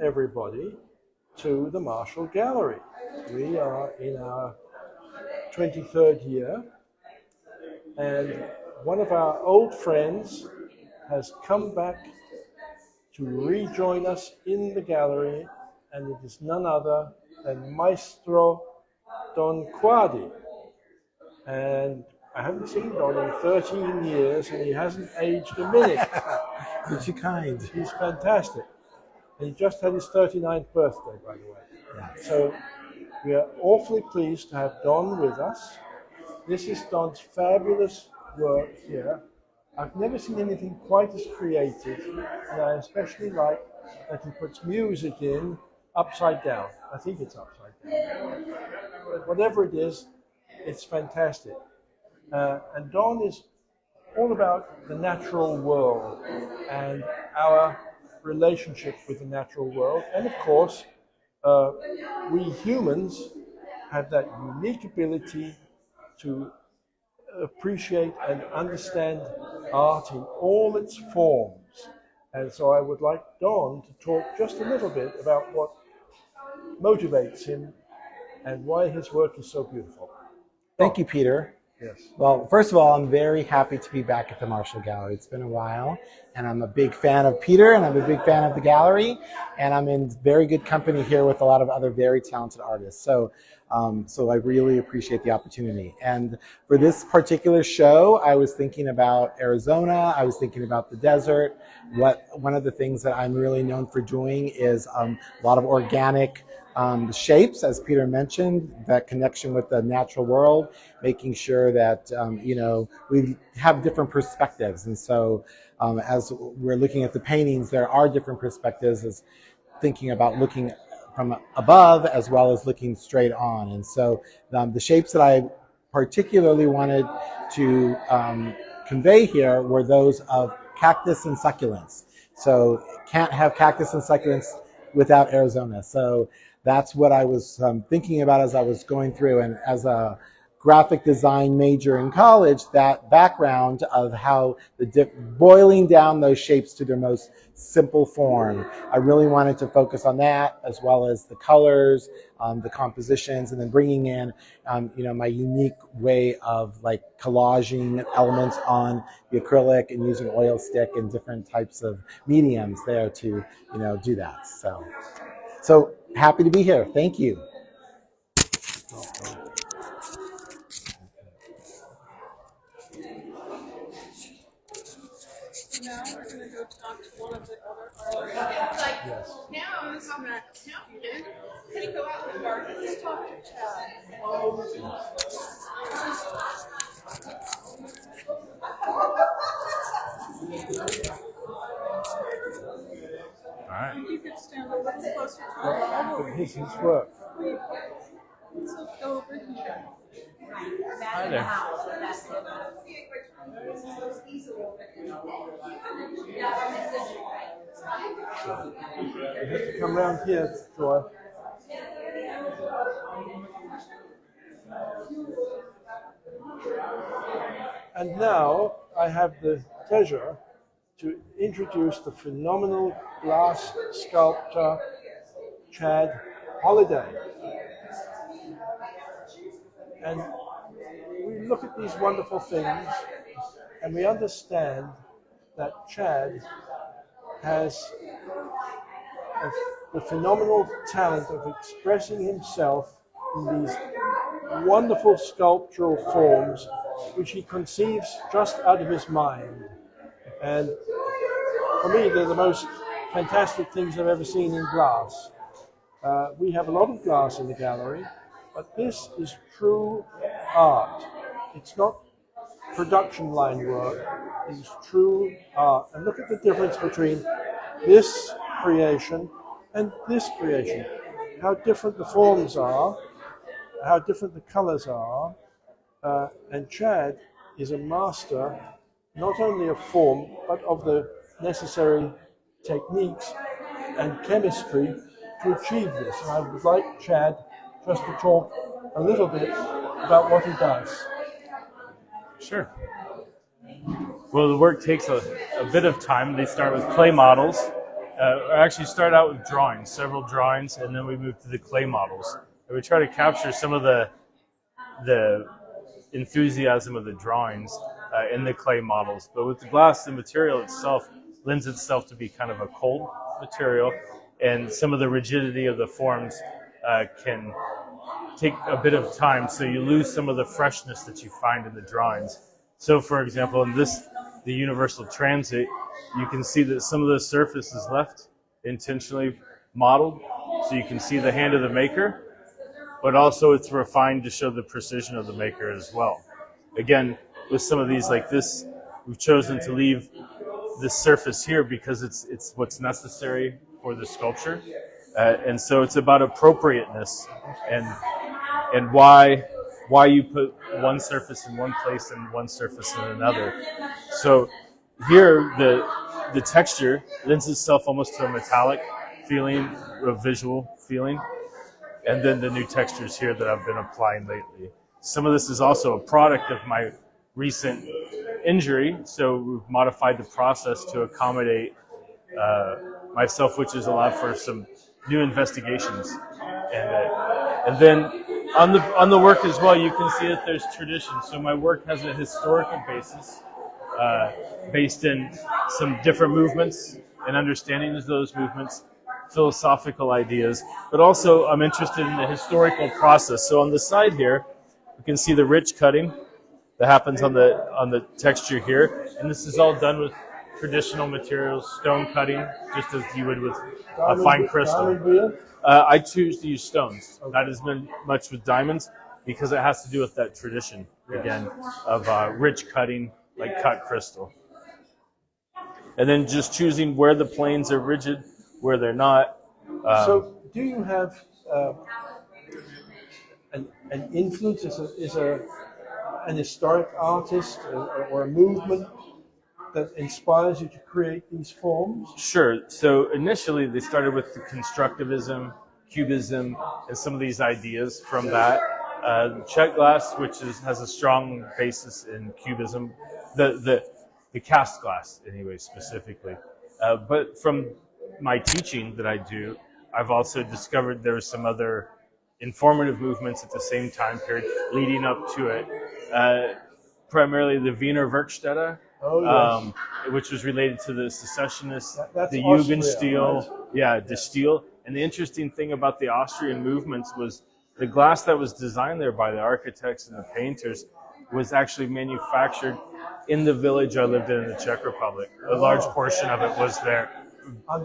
everybody to the Marshall Gallery. We are in our 23rd year, and one of our old friends has come back to rejoin us in the gallery, and it is none other than Maestro Don Quade. And I haven't seen Don in 13 years, and he hasn't aged a minute. You're too kind. He's fantastic. And he just had his 39th birthday, by the way. Yeah. So we are awfully pleased to have Don with us. This is Don's fabulous work here. I've never seen anything quite as creative, and I especially like that he puts music in upside down. I think it's upside down. But whatever it is, it's fantastic. And Don is all about the natural world and our relationship with the natural world. And of course, we humans have that unique ability to appreciate and understand art in all its forms. And so I would like Don to talk just a little bit about what motivates him and why his work is so beautiful. Thank you, Peter. Yes. Well, first of all, I'm very happy to be back at the Marshall Gallery. It's been a while, and I'm a big fan of Peter, and I'm a big fan of the gallery, and I'm in very good company here with a lot of other very talented artists. So I really appreciate the opportunity. And for this particular show, I was thinking about Arizona. I was thinking about the desert. One of the things that I'm really known for doing is a lot of organic shapes, as Peter mentioned, that connection with the natural world, making sure that, we have different perspectives. And so as we're looking at the paintings, there are different perspectives, as thinking about looking from above as well as looking straight on. And so the shapes that I particularly wanted to convey here were those of cactus and succulents. So can't have cactus and succulents without Arizona. So that's what I was thinking about as I was going through. And as a graphic design major in college, that background of how boiling down those shapes to their most simple form, I really wanted to focus on that, as well as the colors, the compositions, and then bringing in, my unique way of like collaging elements on the acrylic and using oil stick and different types of mediums there to, do that. So happy to be here. Thank you. Now we're going to go talk to one of the other artists. Yes. Now it's not Captain. Can you go out in the garden? Let's talk to Chad. All right. You could stand a little closer to the wall. His work. Let's go over here. Hi there. You have to come round here, Joy. And now I have the pleasure to introduce the phenomenal glass sculptor, Chad Holliday. And we look at these wonderful things and we understand that Chad has the phenomenal talent of expressing himself in these wonderful sculptural forms which he conceives just out of his mind. And for me, they're the most fantastic things I've ever seen in glass. We have a lot of glass in the gallery, but this is true art. It's not production line work, it's true art. And look at the difference between this creation and this creation. How different the forms are, how different the colors are. And Chad is a master not only of form, but of the necessary techniques and chemistry to achieve this. And I would like Chad just to talk a little bit about what he does. Sure. Well, the work takes a bit of time. They start with clay models, actually start out with drawings, several drawings, and then we move to the clay models. And we try to capture some of the enthusiasm of the drawings in the clay models. But with the glass, the material itself lends itself to be kind of a cold material, and some of the rigidity of the forms can take a bit of time, so you lose some of the freshness that you find in the drawings. So, for example, in the Universal Transit, you can see that some of the surface is left intentionally modeled, so you can see the hand of the maker, but also it's refined to show the precision of the maker as well. Again, with some of these like this, we've chosen to leave this surface here because it's what's necessary for the sculpture, and so it's about appropriateness and why you put one surface in one place and one surface in another. So here the texture lends itself almost to a metallic feeling, a visual feeling, and then the new textures here that I've been applying lately. Some of this is also a product of my recent injury, so we've modified the process to accommodate myself, which has allowed for some new investigations. And then on the work as well, you can see that there's tradition. So my work has a historical basis based in some different movements and understanding of those movements, philosophical ideas, but also I'm interested in the historical process. So on the side here, you can see the rich cutting that happens on the texture here, and this is all done with traditional materials, stone cutting, just as you would with a fine crystal. I choose to use stones. Okay. That has been much with diamonds because it has to do with that tradition, again, of rich cutting, like cut crystal. And then just choosing where the planes are rigid, where they're not. So do you have an influence is an historic artist or a movement that inspires you to create these forms? Sure. So initially they started with the constructivism, cubism, and some of these ideas from that. Check glass, which has a strong basis in cubism, the cast glass anyway specifically. But from my teaching that I do, I've also discovered there were some other informative movements at the same time period leading up to it. Primarily the Wiener Werkstätte, which was related to the secessionists, the Jugendstil, the Stil. And the interesting thing about the Austrian movements was the glass that was designed there by the architects and the painters was actually manufactured in the village I lived in the Czech Republic. A large portion of it was there.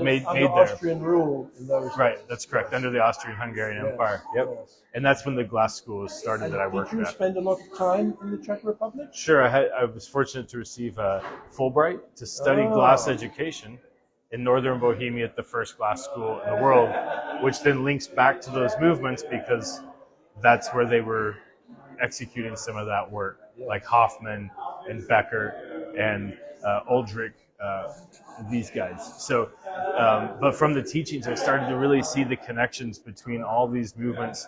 Made there. Austrian rule in those right, that's correct, under the Austrian-Hungarian Empire. Yep. Yes. And that's when the glass school was started that I worked at. Did you spend a lot of time in the Czech Republic? Sure, I was fortunate to receive a Fulbright to study glass education in northern Bohemia at the first glass school in the world, which then links back to those movements because that's where they were executing some of that work, like Hoffman and Becker and Uldrich, these guys. So, but from the teachings, I started to really see the connections between all these movements,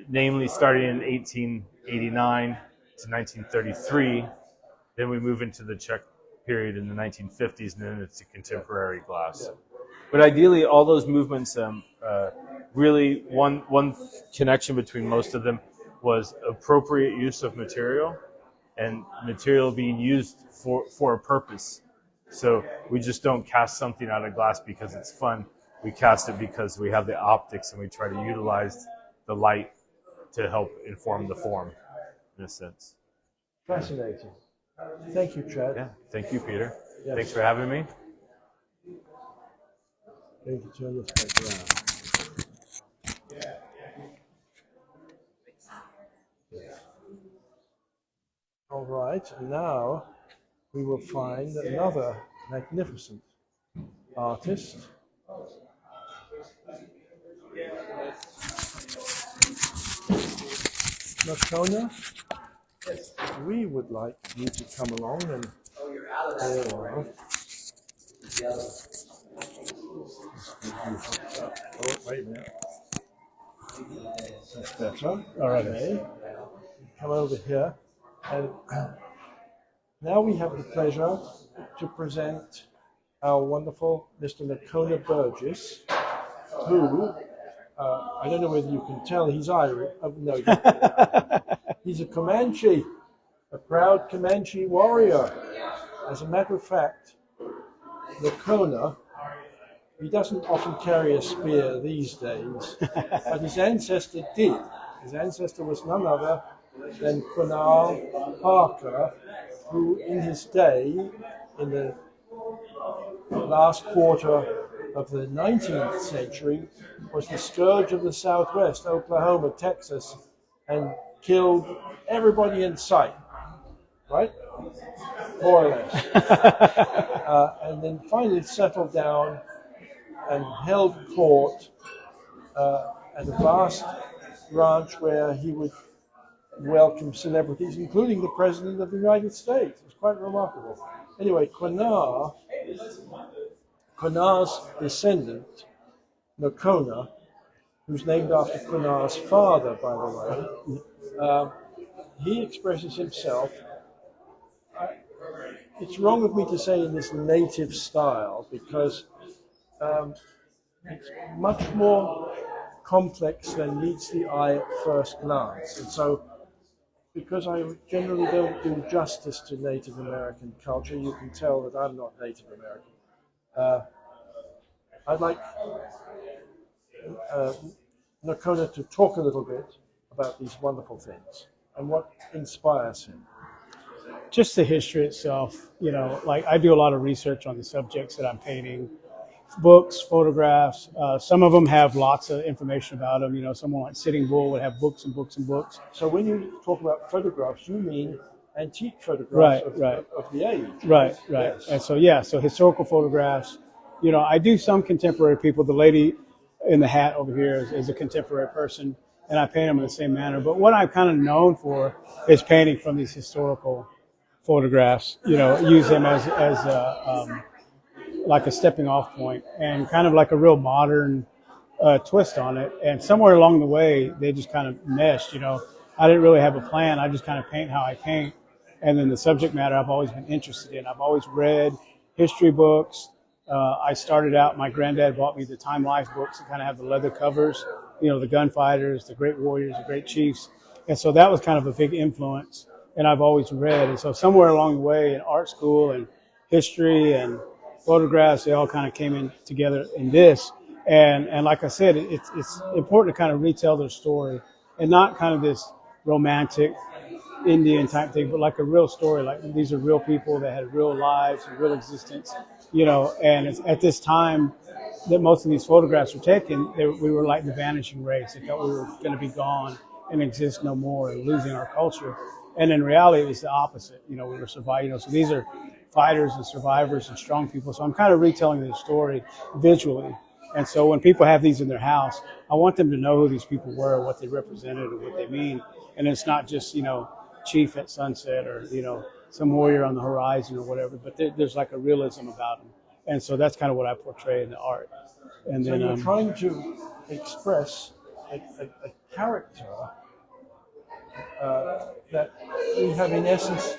namely starting in 1889 to 1933. Then we move into the Czech period in the 1950s, and then it's a contemporary glass. But ideally, all those movements, really one connection between most of them was appropriate use of material and material being used for a purpose. So we just don't cast something out of glass because it's fun. We cast it because we have the optics and we try to utilize the light to help inform the form, in a sense. Fascinating. Thank you, Chad. Yeah, thank you, Peter. Yes. Thanks for having me. Going to turn this back around. Yes. All right, and now we will find another magnificent artist. Nocona, we would like you to come along and there we are. Oh, wait a minute. That's better. All right. Okay. Come over here. And now we have the pleasure to present our wonderful Mr. Nocona Burgess, who, I don't know whether you can tell, he's Irish. No, he's a Comanche, a proud Comanche warrior. As a matter of fact, Nocona, he doesn't often carry a spear these days, but his ancestor did. His ancestor was none other than Quade Parker, who in his day, in the last quarter of the 19th century, was the scourge of the Southwest, Oklahoma, Texas, and killed everybody in sight, right? More or less. And then finally settled down and held court at a vast ranch where he would welcome celebrities, including the President of the United States. It was quite remarkable. Anyway, Quina's descendant, Nocona, who's named after Quina's father, by the way, he expresses himself, it's wrong of me to say in this native style, because it's much more complex than meets the eye at first glance. And so, because I generally don't do justice to Native American culture, you can tell that I'm not Native American. I'd like Nocona to talk a little bit about these wonderful things and what inspires him. Just the history itself, like I do a lot of research on the subjects that I'm painting, books, photographs. Some of them have lots of information about them. Someone like Sitting Bull would have books and books and books. So when you talk about photographs, you mean antique photographs of the age. Right. Yes. And so historical photographs. I do some contemporary people. The lady in the hat over here is a contemporary person, and I paint them in the same manner. But what I'm kind of known for is painting from these historical photographs. Use them as like a stepping off point and kind of like a real modern twist on it. And somewhere along the way, they just kind of meshed. I didn't really have a plan. I just kind of paint how I paint. And then the subject matter I've always been interested in. I've always read history books. I started out, my granddad bought me the Time Life books that kind of have the leather covers, the gunfighters, the great warriors, the great chiefs. And so that was kind of a big influence. And I've always read. And so somewhere along the way in art school and history and photographs, they all kind of came in together in this. And like I said, it's important to kind of retell their story and not kind of this romantic Indian type thing, but like a real story. Like these are real people that had real lives and real existence, and it's at this time that most of these photographs were taken, we were like the vanishing race. They thought we were going to be gone and exist no more and losing our culture. And in reality, it was the opposite. We were surviving. So these are fighters and survivors and strong people. So I'm kind of retelling the story visually. And so when people have these in their house, I want them to know who these people were, what they represented, and what they mean. And it's not just, chief at sunset or, some warrior on the horizon or whatever, but there's like a realism about them. And so that's kind of what I portray in the art. And so then you're trying to express a character that we have in essence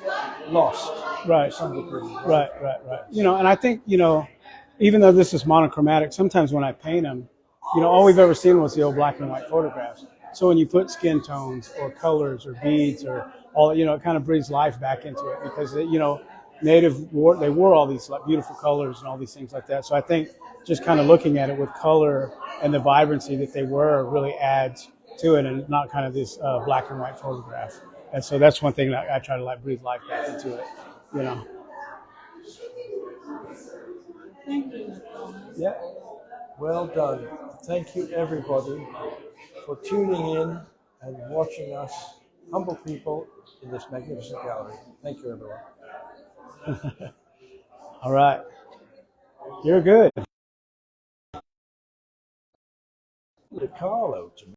lost. Right. To some degree. Right. And I think, even though this is monochromatic, sometimes when I paint them, all we've ever seen was the old black and white photographs. So when you put skin tones or colors or beads or all, it kind of breathes life back into it because, Native they wore all these like beautiful colors and all these things like that. So I think just kind of looking at it with color and the vibrancy that they were really adds to it and not kind of this black and white photograph. And so that's one thing that I try to like breathe life back into it, Thank you. Yeah. Well done. Thank you, everybody, for tuning in and watching us, humble people, in this magnificent gallery. Thank you, everyone. All right. You're good. De Carlo to me.